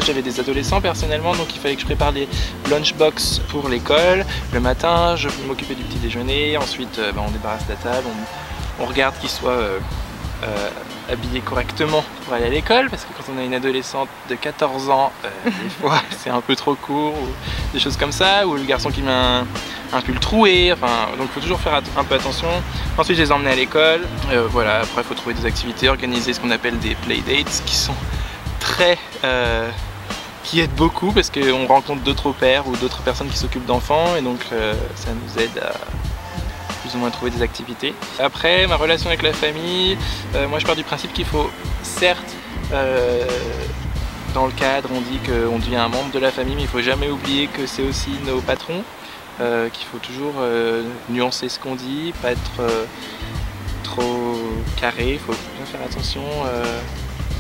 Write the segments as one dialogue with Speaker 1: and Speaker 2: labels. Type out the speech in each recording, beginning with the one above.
Speaker 1: j'avais des adolescents personnellement, donc il fallait que je prépare les lunchbox pour l'école. Le matin, je m'occupais du petit déjeuner, ensuite on débarrasse la table, on regarde qu'ils soient habillés correctement pour aller à l'école, parce que quand on a une adolescente de 14 ans, des fois c'est un peu trop court, ou des choses comme ça, ou le garçon qui met un pull troué, enfin, donc il faut toujours faire un peu attention. Ensuite je les emmenais à l'école, voilà, après il faut trouver des activités, organiser ce qu'on appelle des playdates, qui sont très... qui aident beaucoup, parce qu'on rencontre d'autres pères ou d'autres personnes qui s'occupent d'enfants, et donc ça nous aide à plus ou moins trouver des activités. Après, ma relation avec la famille, moi je pars du principe qu'il faut, certes, dans le cadre on dit qu'on devient un membre de la famille, mais il ne faut jamais oublier que c'est aussi nos patrons, qu'il faut toujours nuancer ce qu'on dit, pas être trop carré, il faut bien faire attention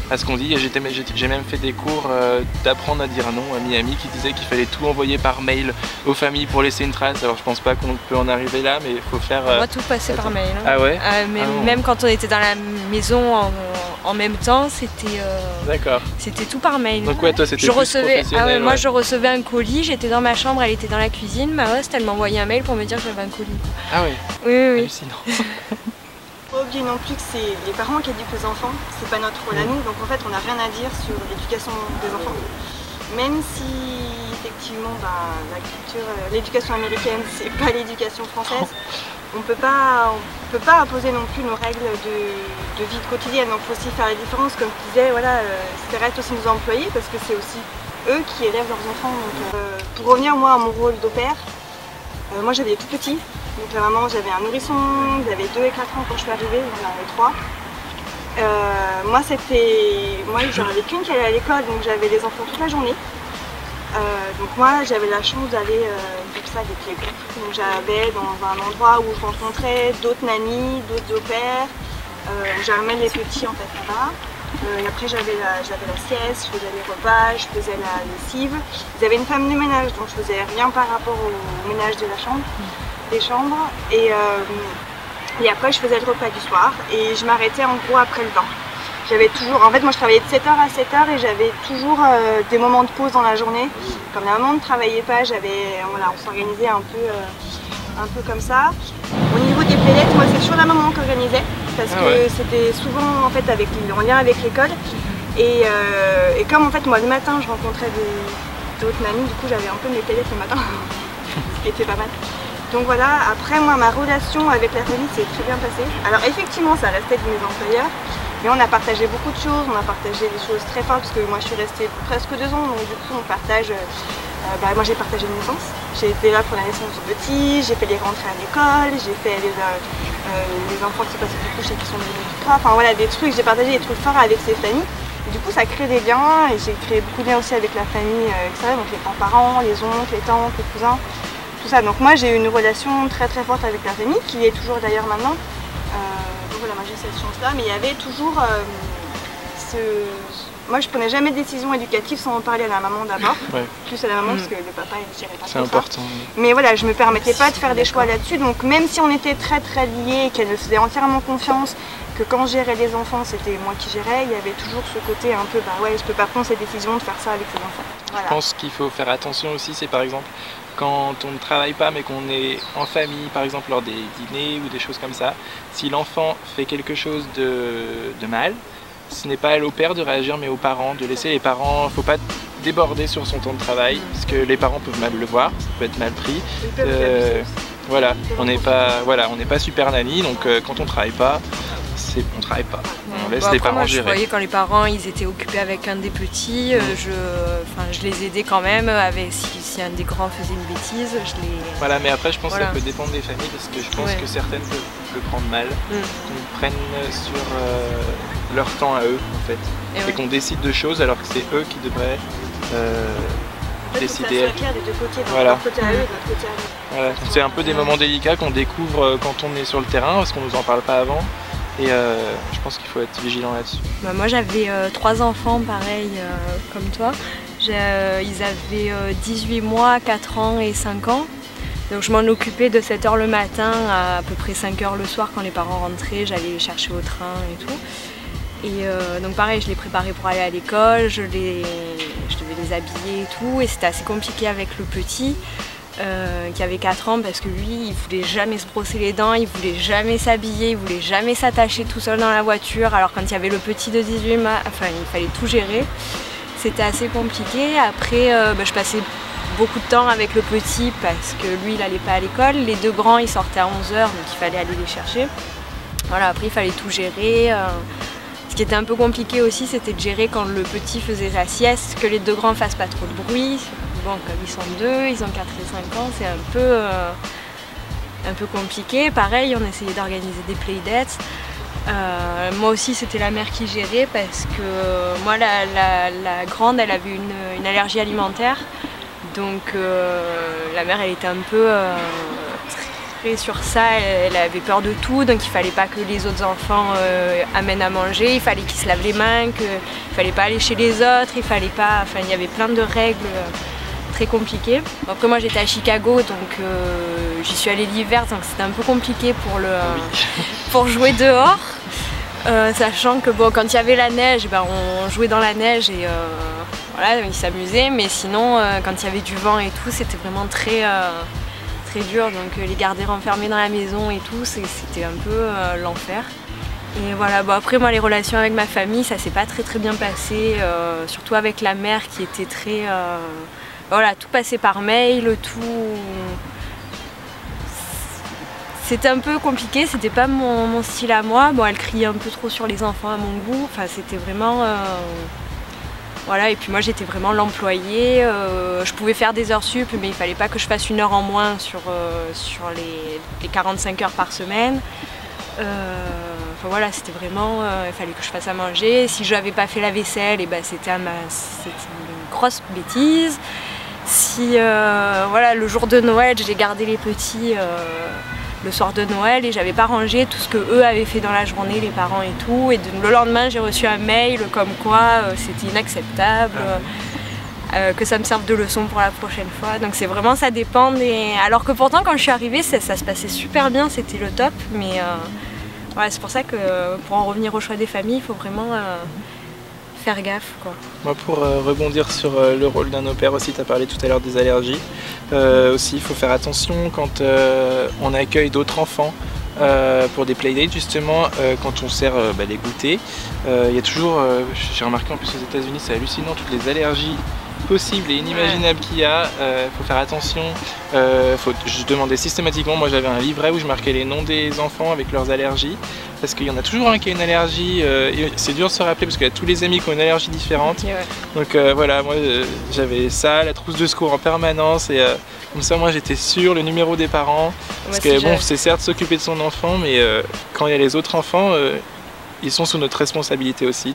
Speaker 1: à ce qu'on dit. J'ai même fait des cours d'apprendre à dire non à Miami, qui disait qu'il fallait tout envoyer par mail aux familles pour laisser une trace. Alors je pense pas qu'on peut en arriver là, mais il faut faire...
Speaker 2: Moi tout passait par mail. Hein.
Speaker 1: Ah ouais
Speaker 2: Même quand on était dans la maison en même temps, c'était c'était tout par mail.
Speaker 1: Donc ouais, toi c'était professionnel.
Speaker 2: Moi je recevais un colis, j'étais dans ma chambre, elle était dans la cuisine, ma host elle m'envoyait un mail pour me dire que j'avais un colis.
Speaker 1: Ah ouais.
Speaker 2: Oui.
Speaker 1: Hallucinant.
Speaker 3: Pas oublier non plus que c'est les parents qui éduquent les enfants, c'est pas notre rôle à nous, donc en fait on n'a rien à dire sur l'éducation des enfants. Même si effectivement la culture, l'éducation américaine c'est pas l'éducation française, on peut pas imposer non plus nos règles de vie quotidienne, donc il faut aussi faire la différence, comme tu disais, voilà, ça reste aussi nos employés parce que c'est aussi eux qui élèvent leurs enfants. Donc, pour revenir moi à mon rôle d'au-pair, moi j'avais des tout petits. Donc la maman, j'avais un nourrisson, j'avais 2 et 4 ans quand je suis arrivée, j'en avais 3. Moi j'en avais qu'une qui allait à l'école, donc j'avais des enfants toute la journée. Donc moi j'avais la chance d'aller comme ça avec les groupes. Donc j'allais dans un endroit où je rencontrais d'autres nannies, d'autres au-pairs. J'amène les petits en fait là-bas. Après j'avais la sieste, je faisais les repas, je faisais la lessive. J'avais une femme de ménage, donc je faisais rien par rapport au ménage de la chambre. Des chambres et après je faisais le repas du soir et je m'arrêtais en gros après le bain. J'avais toujours, en fait moi je travaillais de 7h à 7h et j'avais toujours des moments de pause dans la journée. Comme la maman ne travaillait pas, on s'organisait un peu comme ça. Au niveau des playdates, moi c'est toujours la maman qui organisait parce que c'était souvent en fait en lien avec l'école et comme en fait moi le matin je rencontrais d'autres nannies, du coup j'avais un peu mes playdates le matin, ce qui était pas mal. Donc voilà, après moi ma relation avec la famille s'est très bien passée. Alors effectivement ça restait de mes employeurs, mais on a partagé beaucoup de choses, on a partagé des choses très fortes parce que moi je suis restée presque 2 ans, donc du coup on partage, moi j'ai partagé une naissance, j'ai été là pour la naissance du petit, j'ai fait les rentrées à l'école, j'ai fait les enfants qui passaient du coucher qui sont devenus tout gras, enfin voilà des trucs, j'ai partagé des trucs forts avec ces familles. Et du coup ça crée des liens et j'ai créé beaucoup de liens aussi avec la famille extérieure, donc les grands-parents, les oncles, les tantes, les cousins. Tout ça. Donc moi j'ai eu une relation très très forte avec la famille, qui est toujours d'ailleurs maintenant. Donc voilà, moi j'ai cette chance là, mais il y avait toujours moi je prenais jamais de décision éducative sans en parler à la maman d'abord, plus à la maman parce que le papa il gérait pas.
Speaker 1: C'est important.
Speaker 3: Mais voilà, je me permettais pas de faire des choix là-dessus, donc même si on était très très liés, qu'elle me faisait entièrement confiance, que quand je gérais les enfants c'était moi qui gérais, il y avait toujours ce côté un peu je peux pas prendre cette décision de faire ça avec les enfants. Voilà.
Speaker 1: Je pense qu'il faut faire attention aussi, c'est par exemple quand on ne travaille pas mais qu'on est en famille, par exemple lors des dîners ou des choses comme ça, si l'enfant fait quelque chose de mal, ce n'est pas à l'au-pair de réagir mais aux parents, de laisser les parents, il ne faut pas déborder sur son temps de travail parce que les parents peuvent mal le voir, ça peut être mal pris. Voilà, on n'est pas super nanny, donc quand on ne travaille pas, on travaille pas. On laisse les parents gérer.
Speaker 2: Je voyais quand les parents ils étaient occupés avec un des petits, je les aidais quand même avec si un des grands faisait une bêtise,
Speaker 1: Voilà, mais après je pense que ça peut dépendre des familles parce que je pense que certaines peuvent le prendre mal, qu'ils prennent sur leur temps à eux en fait, et qu'on décide de choses alors que c'est eux qui devraient décider.
Speaker 3: Ça soit clair des deux côtés, donc leur côté à eux et notre côté à nous.
Speaker 1: Voilà, c'est un peu des moments délicats qu'on découvre quand on est sur le terrain parce qu'on nous en parle pas avant. Et je pense qu'il faut être vigilant là-dessus.
Speaker 2: Moi j'avais 3 enfants pareil comme toi. Ils avaient 18 mois, 4 ans et 5 ans. Donc je m'en occupais de 7h le matin à peu près 5h le soir quand les parents rentraient, j'allais les chercher au train et tout. Et donc pareil, je les préparais pour aller à l'école, je devais les habiller et tout, et c'était assez compliqué avec le petit qui avait 4 ans parce que lui, il voulait jamais se brosser les dents, il voulait jamais s'habiller, il voulait jamais s'attacher tout seul dans la voiture, alors quand il y avait le petit de 18 mois, enfin il fallait tout gérer. C'était assez compliqué. Après, je passais beaucoup de temps avec le petit parce que lui, il n'allait pas à l'école. Les 2 grands, ils sortaient à 11 h, donc il fallait aller les chercher. Voilà, après, il fallait tout gérer. Ce qui était un peu compliqué aussi, c'était de gérer quand le petit faisait sa sieste, que les 2 grands fassent pas trop de bruit. Bon, comme ils sont 2, ils ont 4 et 5 ans, c'est un peu compliqué. Pareil, on essayait d'organiser des playdates. Moi aussi, c'était la mère qui gérait parce que moi, la grande, elle avait une allergie alimentaire. Donc la mère, elle était un peu très sur ça, elle avait peur de tout. Donc il fallait pas que les autres enfants amènent à manger, il fallait qu'ils se lavent les mains, il fallait pas aller chez les autres, il fallait pas... Enfin, il y avait plein de règles très compliquées. Après moi, j'étais à Chicago, donc j'y suis allée l'hiver, donc c'était un peu compliqué pour jouer dehors. Sachant que bon, quand il y avait la neige, on jouait dans la neige et voilà, ils s'amusaient, mais sinon quand il y avait du vent et tout, c'était vraiment très dur, donc les garder enfermés dans la maison et tout, c'était un peu l'enfer. Et voilà, bon, après moi les relations avec ma famille, ça s'est pas très bien passé, surtout avec la mère qui était très... voilà, tout passait par mail, tout... C'était un peu compliqué, c'était pas mon style à moi. Bon, elle criait un peu trop sur les enfants à mon goût. Enfin, c'était vraiment... Voilà, et puis moi j'étais vraiment l'employée. Je pouvais faire des heures sup, mais il fallait pas que je fasse 1 heure en moins sur les 45 heures par semaine. Enfin voilà, c'était vraiment... il fallait que je fasse à manger. Si je n'avais pas fait la vaisselle, c'était une grosse bêtise. Si voilà, le jour de Noël, j'ai gardé les petits... le soir de Noël et j'avais pas rangé tout ce que eux avaient fait dans la journée, les parents et tout, et le lendemain j'ai reçu un mail comme quoi c'était inacceptable, que ça me serve de leçon pour la prochaine fois. Donc c'est vraiment, ça dépend alors que pourtant quand je suis arrivée ça se passait super bien, c'était le top, mais ouais, c'est pour ça que pour en revenir au choix des familles, il faut vraiment faire gaffe, quoi.
Speaker 1: Moi, pour rebondir sur le rôle d'un au-pair aussi, tu as parlé tout à l'heure des allergies. Aussi, il faut faire attention quand on accueille d'autres enfants pour des playdates, justement, quand on sert les goûters. Il y a toujours, j'ai remarqué en plus aux États-Unis, c'est hallucinant, toutes les allergies possibles et inimaginables qu'il y a. Faut faire attention. Je demandais systématiquement, moi j'avais un livret où je marquais les noms des enfants avec leurs allergies. Parce qu'il y en a toujours un qui a une allergie, et c'est dur de se rappeler parce qu'il y a tous les amis qui ont une allergie différente. Okay, ouais. Donc voilà, moi j'avais ça, la trousse de secours en permanence, et comme ça moi j'étais sûr, le numéro des parents. Parce que bon, c'est certes s'occuper de son enfant, mais quand il y a les autres enfants, ils sont sous notre responsabilité aussi.